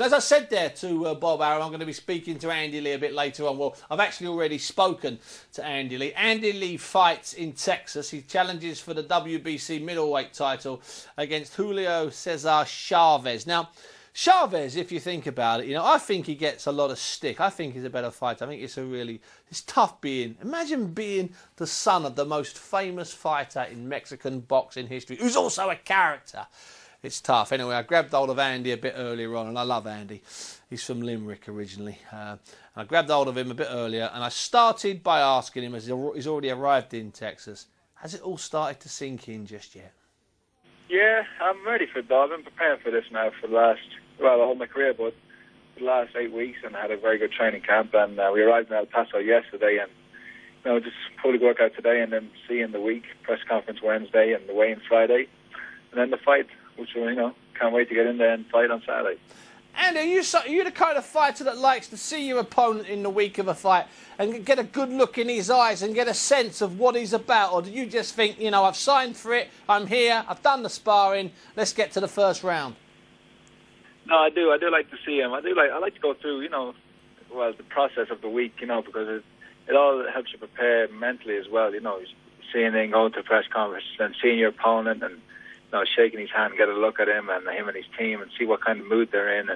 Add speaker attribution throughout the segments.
Speaker 1: As I said there to Bob Arum, I'm going to be speaking to Andy Lee a bit later on. Well, I've actually already spoken to Andy Lee. Andy Lee fights in Texas. He challenges for the WBC middleweight title against Julio Cesar Chavez. Now, Chavez, if you think about it, I think he gets a lot of stick. I think he's a better fighter. I think it's tough imagine being the son of the most famous fighter in Mexican boxing history, who's also a character. It's tough. Anyway, I grabbed hold of Andy a bit earlier on, and I love Andy. He's from Limerick originally. I grabbed hold of him a bit earlier, and I started by asking him, as he's already arrived in Texas, has it all started to sink in just yet?
Speaker 2: Yeah, I'm ready for it, though. I've been preparing for this now for the last, all my career, but for the last 8 weeks, and I had a very good training camp, and we arrived in El Paso yesterday, and just pulled a workout today, and then see in the week, press conference Wednesday, and the weigh-in Friday, and then the fight, which, can't wait to get in there and fight on Saturday.
Speaker 1: And are you the kind of fighter that likes to see your opponent in the week of a fight and get a good look in his eyes and get a sense of what he's about? Or do you just think, I've signed for it, I'm here, I've done the sparring, let's get to the first round?
Speaker 2: No, I do. I do like to see him. I like to go through, the process of the week, because it all helps you prepare mentally as well, seeing him, going to a press conference and seeing your opponent and shaking his hand, get a look at him and his team and see what kind of mood they're in.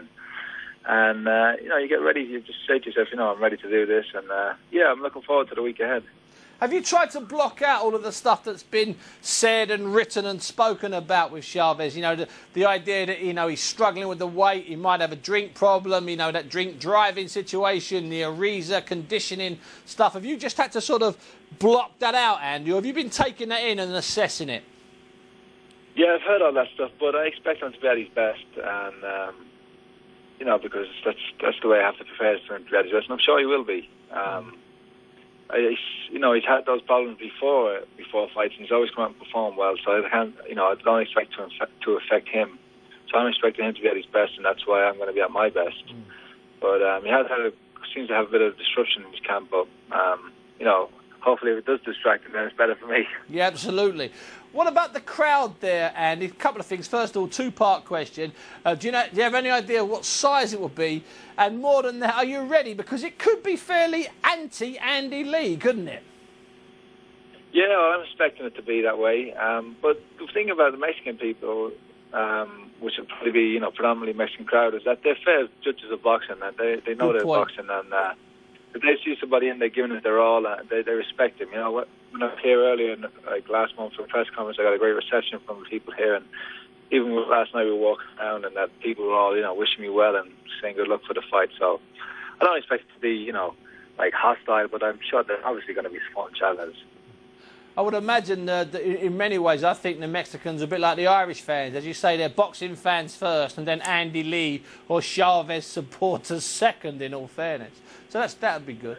Speaker 2: And you get ready. You just say to yourself, I'm ready to do this. And, I'm looking forward to the week ahead.
Speaker 1: Have you tried to block out all of the stuff that's been said and written and spoken about with Chavez? The idea that, he's struggling with the weight, he might have a drink problem, that drink driving situation, the Ariza conditioning stuff. Have you just had to sort of block that out, Andy, or have you been taking that in and assessing it?
Speaker 2: Yeah, I've heard all that stuff, but I expect him to be at his best, and because that's the way I have to prepare for him to be at his best, and I'm sure he will be. He's had those problems before fights, and he's always come out and performed well. So I don't expect to affect him. So I'm expecting him to be at his best, and that's why I'm going to be at my best. But he seems to have a bit of disruption in his camp, but hopefully if it does distract him, then it's better for me.
Speaker 1: Yeah, absolutely. What about the crowd there, Andy? A couple of things. First of all, two-part question. Do you have any idea what size it will be? And more than that, are you ready? Because it could be fairly anti-Andy Lee, couldn't it?
Speaker 2: Yeah, well, I'm expecting it to be that way. But the thing about the Mexican people, which will probably be, predominantly Mexican crowd, is that they're fair judges of boxing. And they know they're boxing, and if they see somebody in there giving it their all, they respect him. When I was here earlier, last month for a press conference, I got a great reception from the people here, and even last night we were walking around, and that people were all, wishing me well and saying good luck for the fight. So I don't expect it to be, hostile, but I'm sure there's obviously going to be fun challenges.
Speaker 1: I would imagine that in many ways, I think the Mexicans are a bit like the Irish fans. As you say, they're boxing fans first, and then Andy Lee or Chavez supporters second, in all fairness. So that would be good.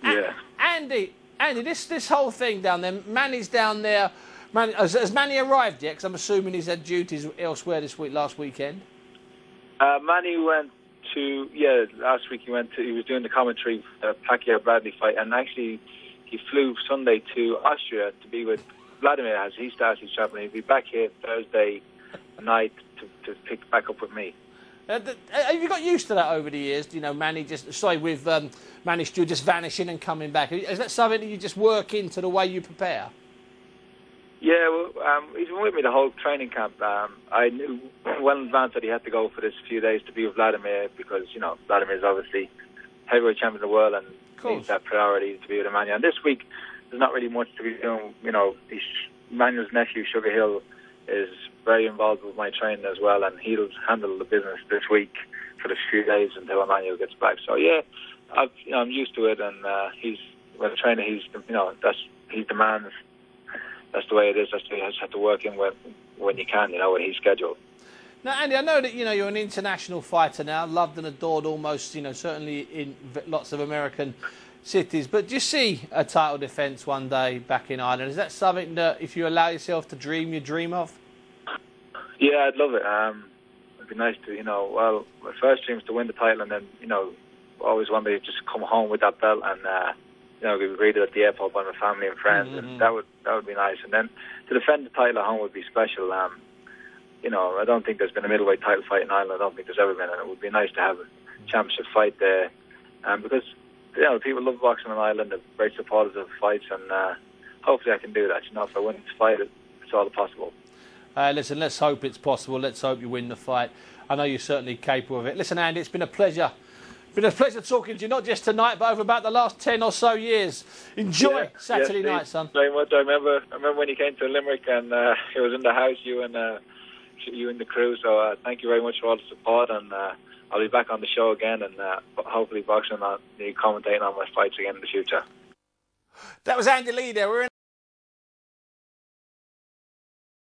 Speaker 2: Yeah.
Speaker 1: Andy, this whole thing down there, Manny's down there. Has Manny arrived yet? Because I'm assuming he's had duties elsewhere last weekend.
Speaker 2: Manny went to, last week he was doing the commentary for the Pacquiao-Bradley fight, and actually he flew Sunday to Austria to be with Vladimir as he starts his travel. He'll be back here Thursday night to pick back up with me.
Speaker 1: Have you got used to that over the years? Manny Manny Stew just vanishing and coming back. Is that something that you just work into the way you prepare?
Speaker 2: Yeah, well, he's been with me the whole training camp. I knew well in advance that he had to go for this few days to be with Vladimir because, Vladimir is obviously heavyweight champion of the world and needs that priority to be with Emmanuel. And this week, there's not really much to be doing. Emmanuel's nephew, Sugar Hill, is very involved with my training as well, and he'll handle the business this week for the few days until Emmanuel gets back. So yeah, I'm used to it, and he's a trainer. He's the man. That's the way it is. That's the way you just have to work in when you can, when he's scheduled.
Speaker 1: Now, Andy, I know that you're an international fighter now, loved and adored almost, certainly in lots of American cities. But do you see a title defence one day back in Ireland? Is that something that, if you allow yourself to dream, you dream of?
Speaker 2: Yeah, I'd love it. It'd be nice to, well, my first dream is to win the title, and then, always one day just come home with that belt and, be greeted at the airport by my family and friends, and that would be nice. And then to defend the title at home would be special. you know, I don't think there's been a middleweight title fight in Ireland. I don't think there's ever been, and it would be nice to have a championship fight there. Because, you know, people love boxing in Ireland. They're very supportive of fights, and hopefully I can do that. You know, if I win this fight, it's all possible.
Speaker 1: Listen, let's hope it's possible. Let's hope you win the fight. I know you're certainly capable of it. Listen, Andy, it's been a pleasure. Been a pleasure talking to you, not just tonight, but over about the last 10 or so years. Enjoy Saturday night, son.
Speaker 2: Very much. I remember when you came to Limerick, and it was in the house, you and the crew. So thank you very much for all the support, and I'll be back on the show again, and hopefully boxing on, commentating on my fights again in the future.
Speaker 1: That was Andy Lee there. We're in